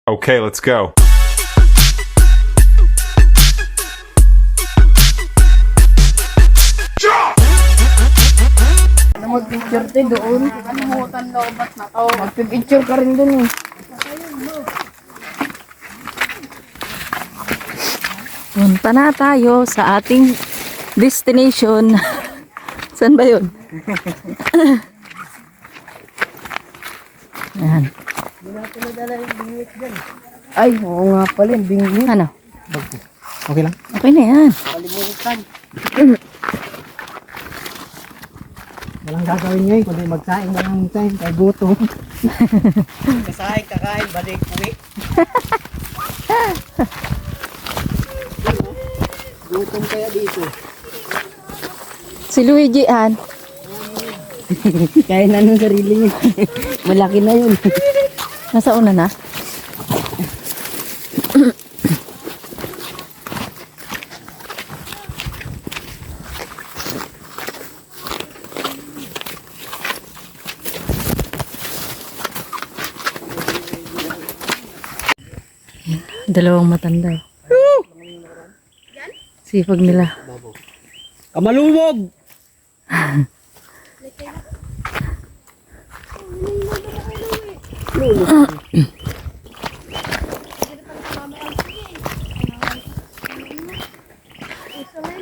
Okay, let's go. Mag-picture tayo doon. Kalimutan lobat na to. Mag-picture ka rin doon eh. Punta na tayo sa ating destination. Saan ba yun? Ayan. Ay, oo nga pala, yung bingwit. Ano? Okay lang? Okay na yan. Kalimutan. Walang gagawin ngayon kundi magsaing na lang tayo kay gutom. Kasaing, kakain, balik, uwi. Gutom kaya dito. Si Luigi, an. Kaya na ng sarili niya. Malaki na yun. Nasa una na? Dalawang matanda. Sipag nila. Kamalubog!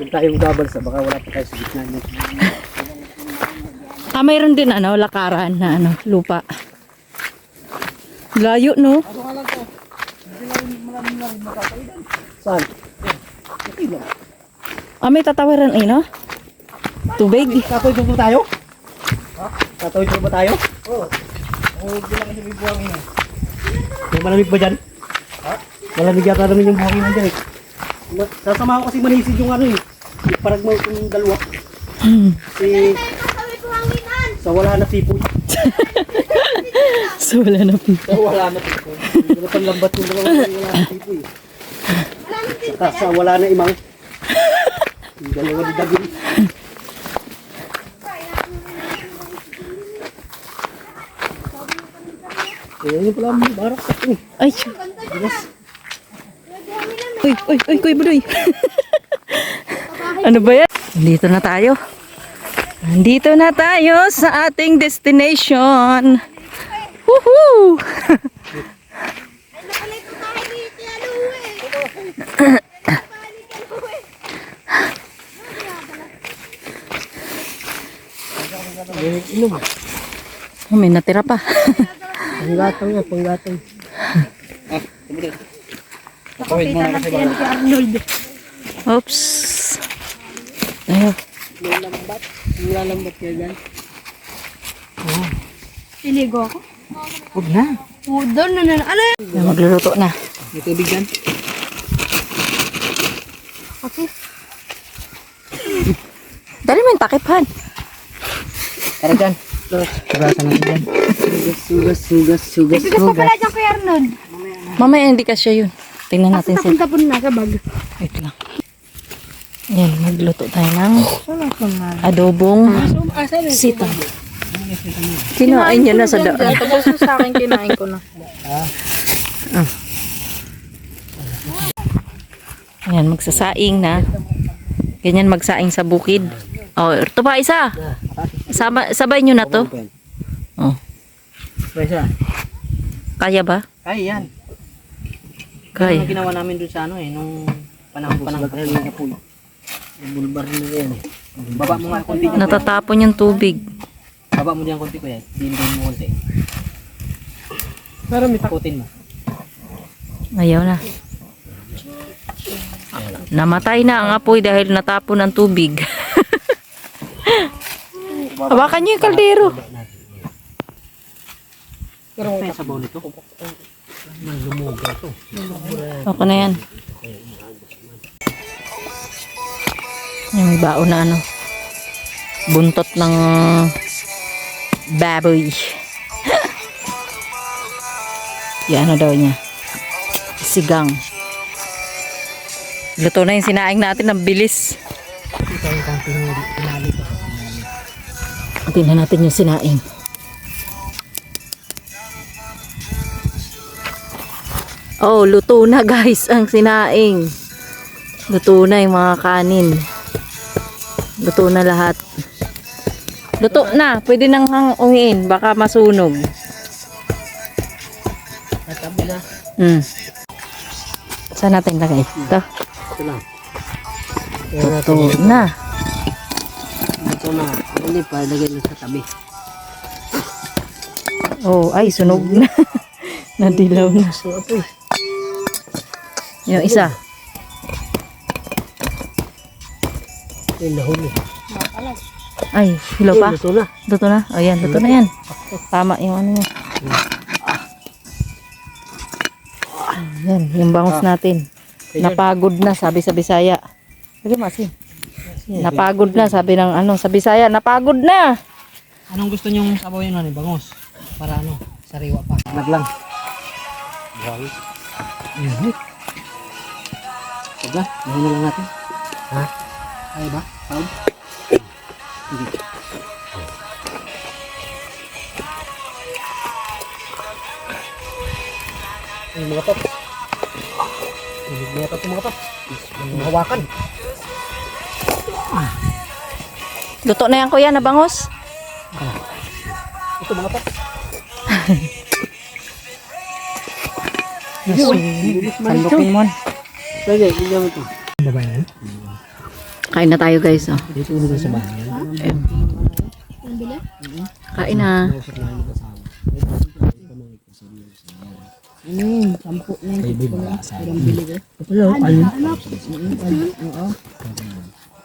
Kung tayong gabal sa baka wala pa tayo sa gitna niya. Mayroon din lakaran na lupa. Layo, no? Saan? May tatawaran no? Tubig. Katoy pa tayo? Ha? Katoy pa ba tayo? Oo. Hindi lang kasi may buhangin. May malamig ba dyan? Ha? Malamig yata naman yung buhangin dyan eh. Sasama ko kasi manisid yung ano eh. Parang mo yung dalawa. Kasi sa wala na tipo. So, wala na po. Sa wala na tipo. Hindi na panlambat yung dalawa wala na tipo eh. Saka sa wala na imang. Yung dalawa ni David. Ayan yung pala ang barak sa akin. Ay! Uy, Kuya Budoy. Ano ba yan? Nandito na tayo. Nandito na tayo sa ating destination. Woohoo! Oh, may natira pa. Panggatong yan, panggatong. Pakawin mo na kasi ba? Oops. Ayaw. Nilalambat kayo dyan. Siligo ako. Huwag na. Doon na. Ano yun? May magluluto na. May tubig dyan. Dali mo yung takip, Han. Tara dyan. Sugasan natin dyan. Sugas. Bigas pa pala dyan kay Arnold. Mamaya hindi kasya yun. Tingnan natin siya. Tapon na sa bag. Wait lang. Yan, magluto tayo ng adobong sitaw. Kinain niya na sa daan. Tapos sa akin kinain ko na. Yan, magsasaing na. Ganyan magsaing sa bukid. Oh, ito pa isa. Sabay nyo na to. Oh. Presa. Kaya ba? Kaya yan. Kaya. Yung ginawa namin doon sa ano nung panahon na po. Yung bulbar na yan eh. Baba mo nga konti. Natatapon yung tubig. Baba mo diyan konti ko yan. Dindin mo konti. Pero may takutin mo. Ayaw na. Namatay na ang apoy dahil natapon ng tubig. Hawakan niyo yung kaldero. Pero may sabaw nito. May lumuga to. Ako na yan. May baon na buntot ng baboy. Yan daw niya. Sigang. Luto na yung sinaing natin ng bilis. Tingnan natin yung sinaing. Oh, luto na guys ang sinaing. Luto na yung mga kanin. Luto na lahat. Luto na. Pwede nang hanguin. Baka masunog. Tatabi na. Saan natin lagay? Ito. Ito lang. Luto na. Ito na. Hindi pa, lagay na sa tabi. Oh, ay, sunog na. Nadilaw na. So, ito eh. Yung isa. Yung nahuli. Ay, hilaw pa. Ito na. Luto na. Ayan, luto na yan. Tama yung ano niya. Ayan, yung bangus natin. Napagod na, sabi sa Bisaya. Sige, Masin. Napagod na, sabi ng ano, sa Bisaya. Napagod na. Anong gusto nyong sabawin na ni Bangus? Para ano, sariwa pa. Naglang. Wow. Diba? Gawin na lang natin. Ha? Kaya ba? Sound? Sige. Ay, mga top. Hilig mga top mga top. Mahawakan. Luto na yan, kuya, na bangus. Ito mga top. Sandukin mo. Pwede, hindi mo ito. Babae na? Kain na tayo, guys. Oh. Dito ulo sa bahay. Kain na. Sampo na yung baby ba? Ito yun, ano?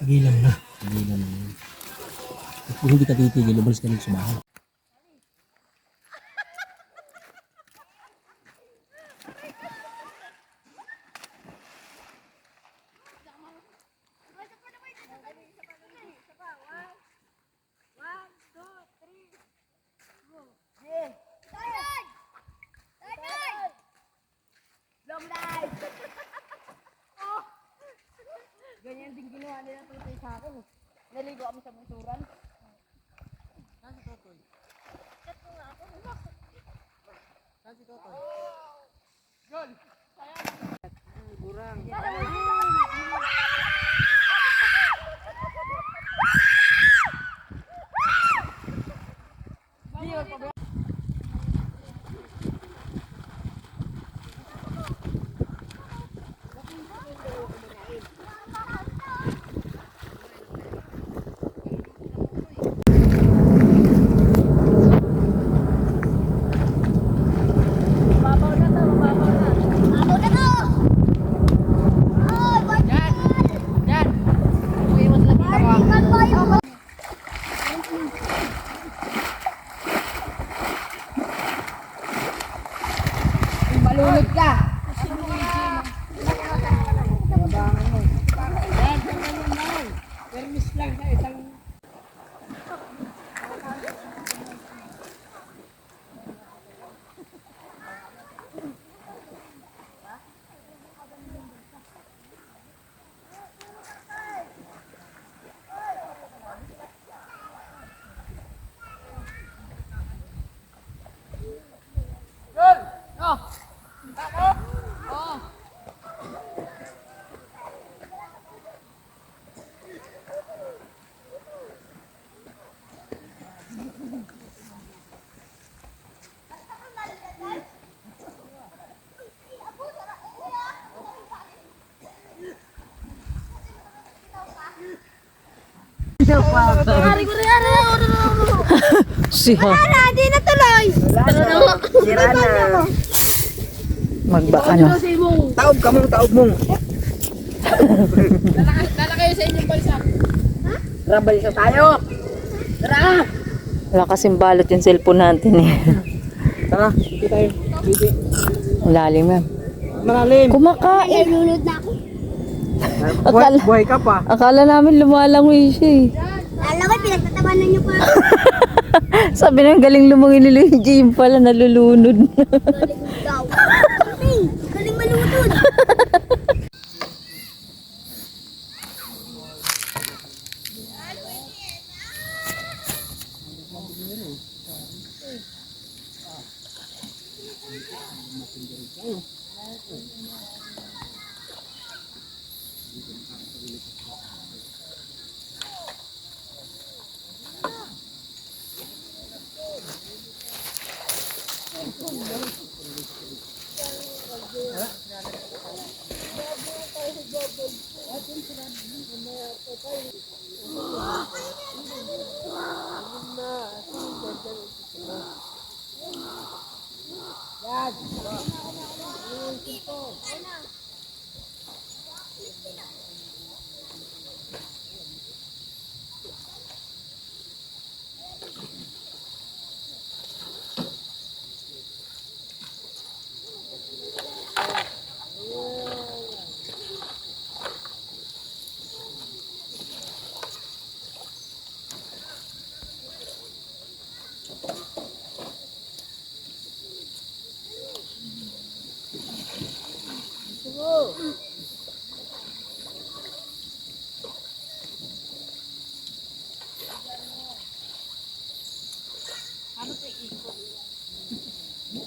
Gilang na. Gilang na. Kung hindi ka titigil, umalis ka lang sa bahay. Ganyan din ginawa nila tutoy sa akin. Naligo kami sa bunturan. Malulog ka. Permis lang sa isang Siya. Hindi na tuloy. Sira na. Magba, ano. Taob ka mong, taob mong. Dala kayo sa inyong balsa. Tara, balisa tayo. Tara. Wala kasing balot yung cellphone natin eh. Tara, hindi tayo. Hindi. Lalim yan. Malalim. Kumakain. Nalulod na ako. Akala, Buhay ka pa. akala namin lumalangoy siya eh. Alam ko, pinagtatawanan niyo pa. Sabi ng galing lumangin nila yung gym pala, nalulunod na. Galing daw. Galing malutod.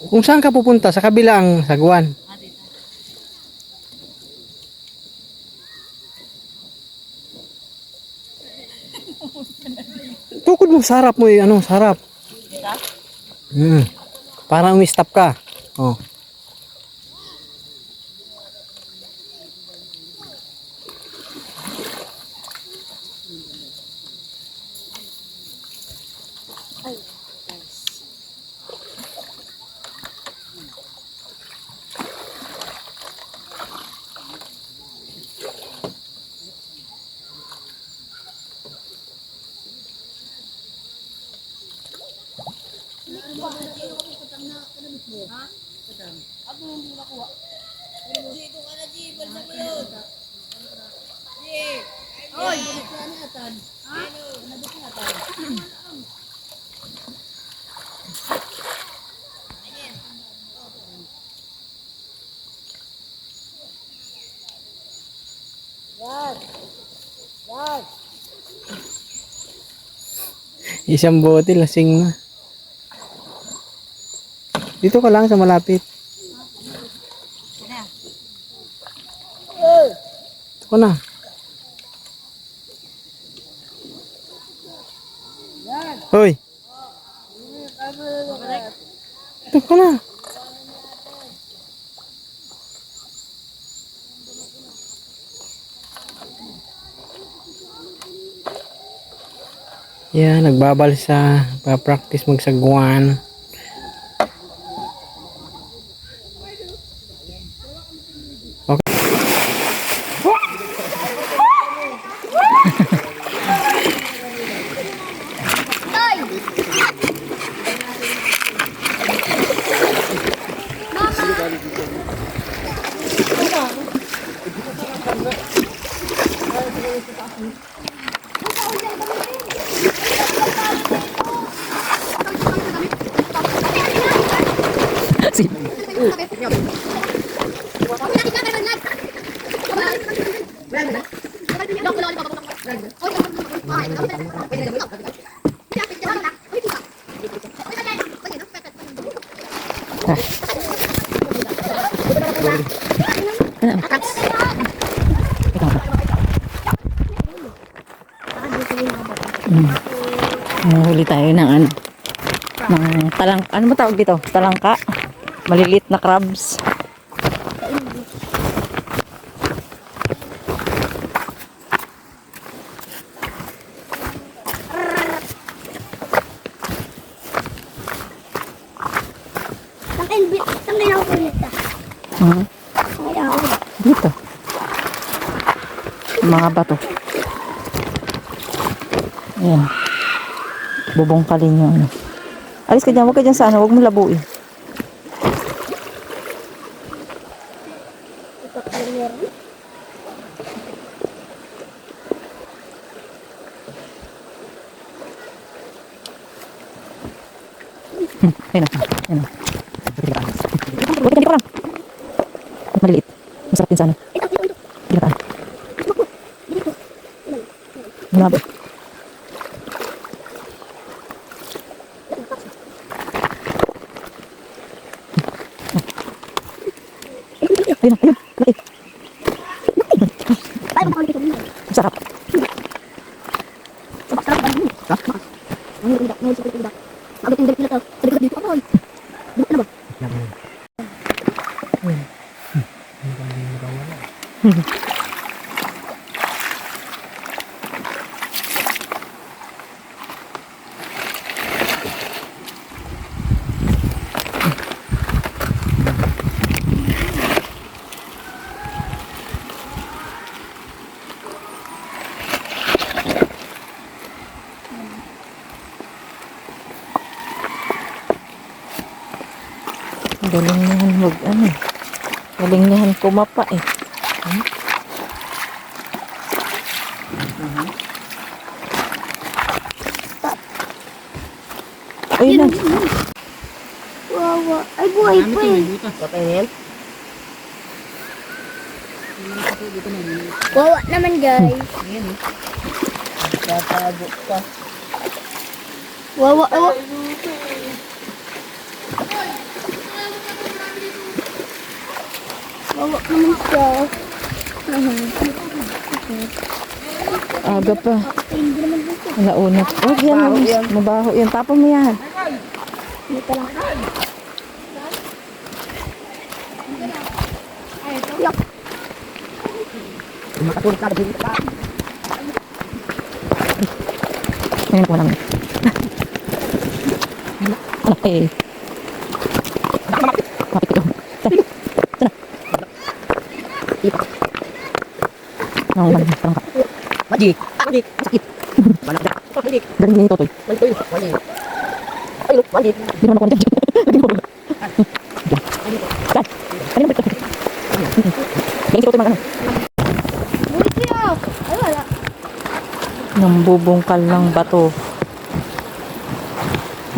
Kung saan ka pupunta? Sa kabilang sagwan. Tukod mo, sarap mo eh. Ano, sarap. Parang umi-stop ka. Oh. Isang bote, lasing na. Dito ka lang sa malapit. Dito ka na. Hoy. Dito ka na. Yan, nagbabalsa, pa-practice magsagwan. Okay. Huli tayo ng ano, ng talang, ano ba tawag dito? Talangka. Maliliit na crabs. Dito. Mga bato. Ayan. Bubongkalin nyo ano. Alis ka dyan, huwag ka dyan sa ano, huwag mo labuin. Ayun na, ayun na. Huwag ka lang. Maliliit. Masarap din sa ano. Ginataan. Grabe. Ayun, ayun. Laki. Sarap. Galing niyan mag ano. Galing niyan kumapa eh. Ayun na. Wawa. Ay, buhay pa eh. Patay na yan. Wawa naman guys. Tatago ka. Wawa. Wawa. Wawa naman siya. Aga pa. Alauna. Huwag yan. Mabaho yan. Tapon mo yan. Dito lang. Makatulog ka. Dito ka. Ngayon ako lang. Anak eh. Kapit ko. Nangungan. Parang ka. Majik. Majik. Sakit. Balak na. Majik. Galing niya ito, Toy. Majik. Majik. Ay, look. Majik. Hindi naman ako nandiyan. Hindi naman ako. Diyan. Diyan. Kanina ba ito? Galing si Totoy mag ano. Buhay siya. Ay, wala. Nambubungkal ng bato.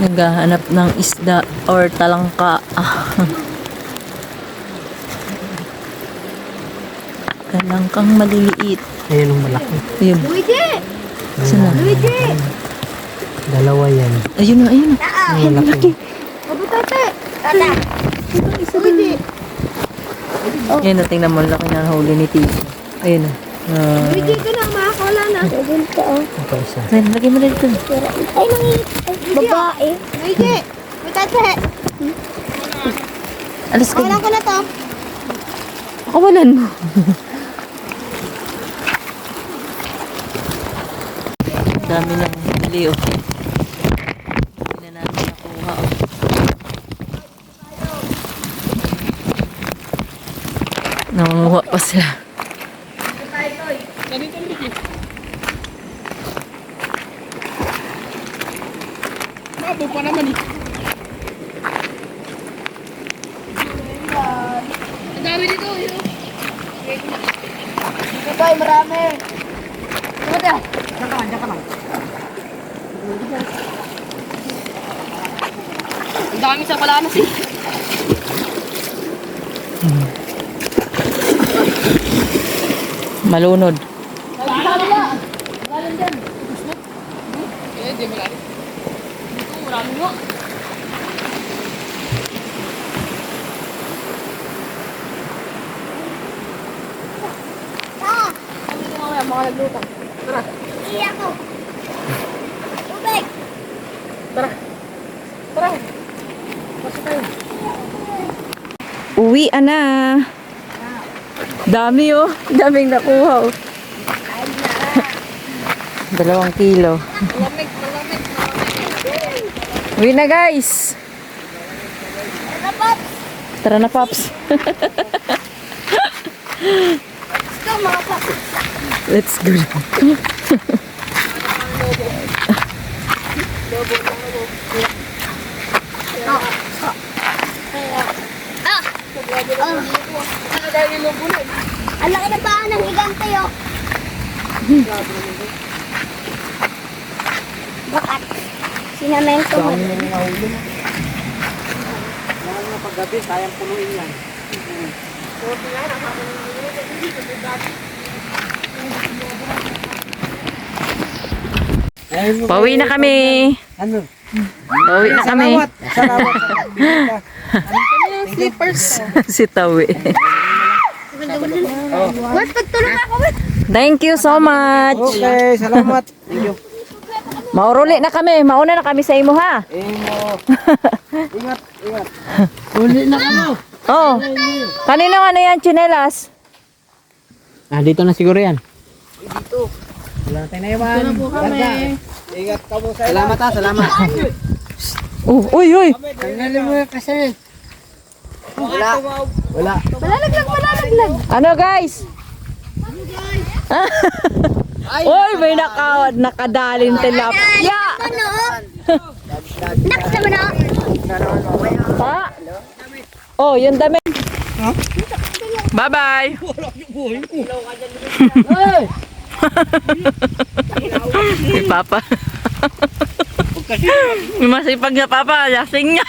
Naghahanap ng isda or talangka. Talangkang maliliit. Ayan ang malaki. Ayun. Luigi! Saan na? Luigi! Dalawa yan. Ayun na, ayun na. Ang malaki. Abo tate! Tata! Luigi! Ayun na, tingnan mo. Laki na huli ni Tito. Ayun na. Luigi ka na, makakala na. Ganito oh. Ito isa. Ayun, lagay mo na dito. Ay, babae. Luigi! May tate! Alas ka. Kawalan ko na to. Pakawalan mo. Dami ng huli oh. Hindi na namin nakuha oh. Nangunguha pa sila. Mabo pa naman eh. Ang dami dito. Dito tayo, marami. Dito tayo. Diyan ka man, diyan ka man. Ang dami sa palamas eh. Malunod. Galing dyan. Eh, di malalim. Dito, marami mo. Sabi ko mamaya, mga naglutang. Tara. Iya ko. Tubig. Tara. Tara. Pasok tayo. Uwi na. Dami oh. Daming nakuha oh. 2 kilo. Malamig, malamig, malamig. Uwi na guys. Dapat. Tara na Paps. Ito, mga pap. Let's go. Ang laki na paa ng higante oh. Bakat. Sinamento mo. Lalo na paggabi, sayang punuin yan. Pauwi na kami. Ano? Pauwi na kami. Salamat. Slippers. Si Tawi. Mas pagtulong ako. Thank you so much. Okay, salamat. Mauruli na kami. Mauna na kami sa imo ha. Ingat, ingat. Uli na kamo. Oh. Kanino ano yan, chinelas? Dito na siguro yan. Ito na po kami. Ingat ka mo sa salamat ha, salamat. Uy, uy. Tanggalin mo yung kasi. Wala. Malalaglag. Ano guys? Uy, may nakadaling tilapia. Naksa mo na. Pa? Oh, yung dami. Bye-bye. Si Papa. Masipag na Papa, lasing niya.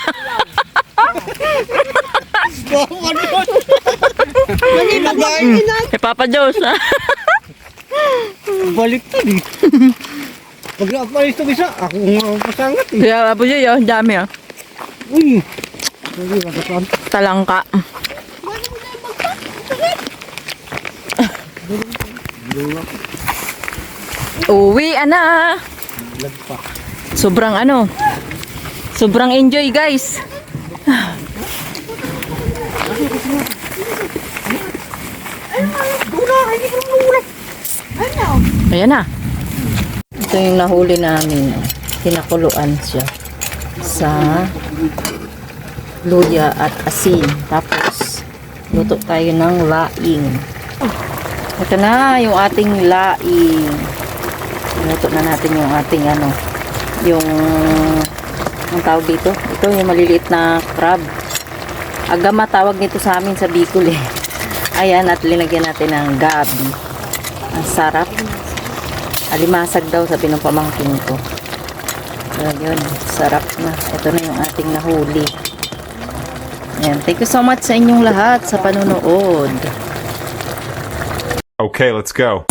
Si Papa Diyos. Balik to di. Pag nakapalis to bisa, ako nga pasangat eh. Kaya Apo Joy, oh, dami oh. Uy. Hindi, makasan. Talangka. Uwi na. Sobrang ano. Sobrang enjoy guys. Ayan na. Ito yung nahuli namin. Pinakuluan siya sa luya at asin. Tapos, luto tayo ng laing. Ito na yung ating laing. Luto na natin yung ating ano, yung ang tawag dito. Ito yung maliliit na crab. Agama tawag nito sa amin sa Bicol eh. Ayan, at linagyan natin ng gabi. Ang sarap. Alimasag daw sabi ng pamangkin ko. Yun, sarap na. Ito na yung ating nahuli. Ayan, thank you so much sa inyong lahat sa panonood. Okay, let's go.